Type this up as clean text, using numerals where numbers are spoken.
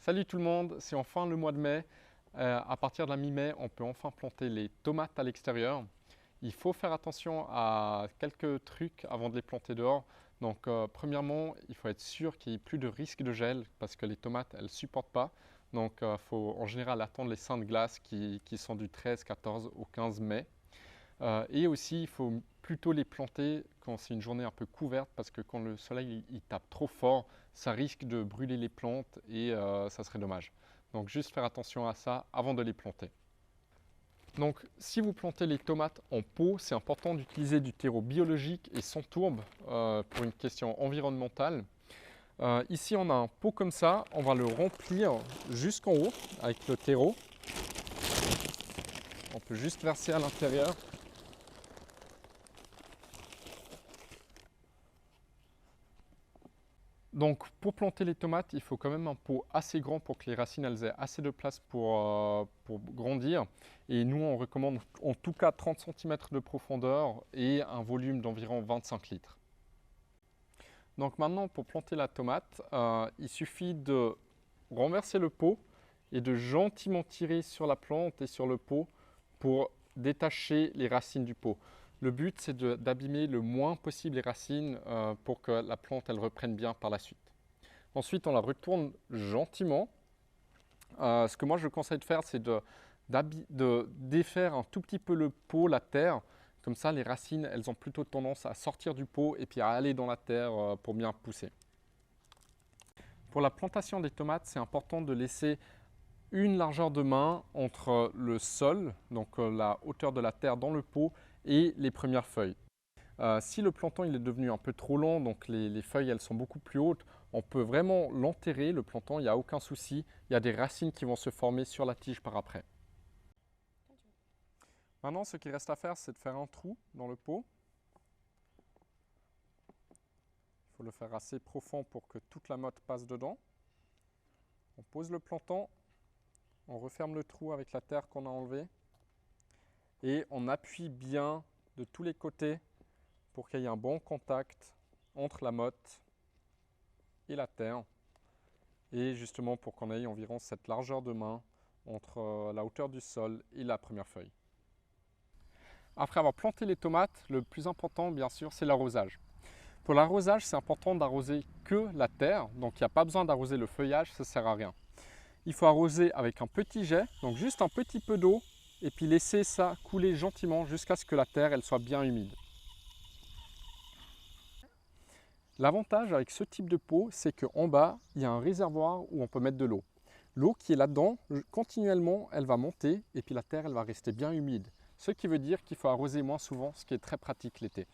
Salut tout le monde, c'est enfin le mois de mai. À partir de la mi-mai, on peut enfin planter les tomates à l'extérieur. Il faut faire attention à quelques trucs avant de les planter dehors. Donc premièrement, il faut être sûr qu'il n'y ait plus de risque de gel parce que les tomates, elles ne supportent pas. Donc il faut en général attendre les seins de glace qui sont du 13, 14 au 15 mai. Et aussi, il faut plutôt les planter quand c'est une journée un peu couverte parce que quand le soleil il tape trop fort, ça risque de brûler les plantes et ça serait dommage. Donc juste faire attention à ça avant de les planter. Donc si vous plantez les tomates en pot, c'est important d'utiliser du terreau biologique et sans tourbe pour une question environnementale. Ici on a un pot comme ça, on va le remplir jusqu'en haut avec le terreau. On peut juste verser à l'intérieur. Donc pour planter les tomates, il faut quand même un pot assez grand pour que les racines elles aient assez de place pour grandir. Et nous, on recommande en tout cas 30 cm de profondeur et un volume d'environ 25 litres. Donc maintenant, pour planter la tomate, il suffit de renverser le pot et de gentiment tirer sur la plante et sur le pot pour détacher les racines du pot. Le but, c'est d'abîmer le moins possible les racines pour que la plante elle reprenne bien par la suite. Ensuite, on la retourne gentiment. Ce que moi, je conseille de faire, c'est de défaire un tout petit peu le pot, la terre. Comme ça, les racines, elles ont plutôt tendance à sortir du pot et puis à aller dans la terre pour bien pousser. Pour la plantation des tomates, c'est important de laisser une largeur de main entre le sol, donc la hauteur de la terre dans le pot, et les premières feuilles. Si le planton il est devenu un peu trop long, donc les feuilles elles sont beaucoup plus hautes, on peut vraiment l'enterrer, le planton, il n'y a aucun souci. Il y a des racines qui vont se former sur la tige par après. Maintenant, ce qu'il reste à faire, c'est de faire un trou dans le pot. Il faut le faire assez profond pour que toute la motte passe dedans. On pose le planton, on referme le trou avec la terre qu'on a enlevée et on appuie bien de tous les côtés pour qu'il y ait un bon contact entre la motte et la terre et justement pour qu'on ait environ cette largeur de main entre la hauteur du sol et la première feuille. Après avoir planté les tomates, le plus important bien sûr c'est l'arrosage. Pour l'arrosage, c'est important d'arroser que la terre, donc il n'y a pas besoin d'arroser le feuillage, ça ne sert à rien. Il faut arroser avec un petit jet, donc juste un petit peu d'eau et puis laisser ça couler gentiment jusqu'à ce que la terre elle soit bien humide. L'avantage avec ce type de pot, c'est qu'en bas, il y a un réservoir où on peut mettre de l'eau. L'eau qui est là-dedans, continuellement, elle va monter et puis la terre, elle va rester bien humide. Ce qui veut dire qu'il faut arroser moins souvent, ce qui est très pratique l'été.